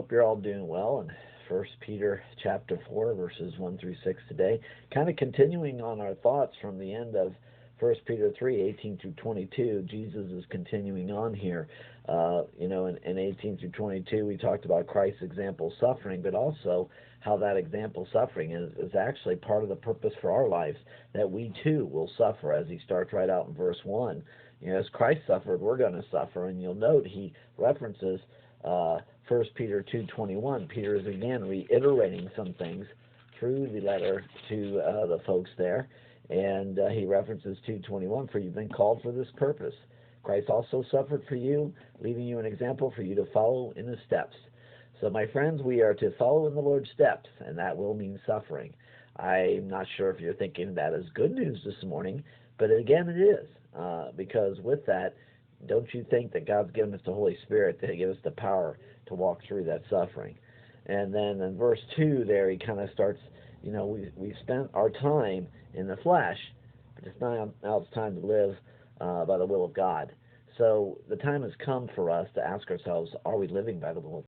hope you're all doing well. And First Peter chapter 4, verses 1 through 6 today. Kind of continuing on our thoughts from the end of First Peter 3, 18 through 22. Jesus is continuing on here. In 18 through 22, we talked about Christ's example suffering, but also how that example suffering is actually part of the purpose for our lives, that we too will suffer, as he starts right out in verse 1. As Christ suffered, we're going to suffer. And you'll note he references 1 Peter 2:21. Peter is again reiterating some things through the letter to the folks there. And he references 2:21, for you've been called for this purpose. Christ also suffered for you, leaving you an example for you to follow in his steps. So, my friends, we are to follow in the Lord's steps, and that will mean suffering. I'm not sure if you're thinking that is good news this morning, but again, it is. Because with that, don't you think that God's given us the Holy Spirit to give us the power to walk through that suffering? And then in verse 2 there, he kind of starts, we spent our time in the flesh, but now it's time to live by the will of God. So the time has come for us to ask ourselves, are we living by the will of God?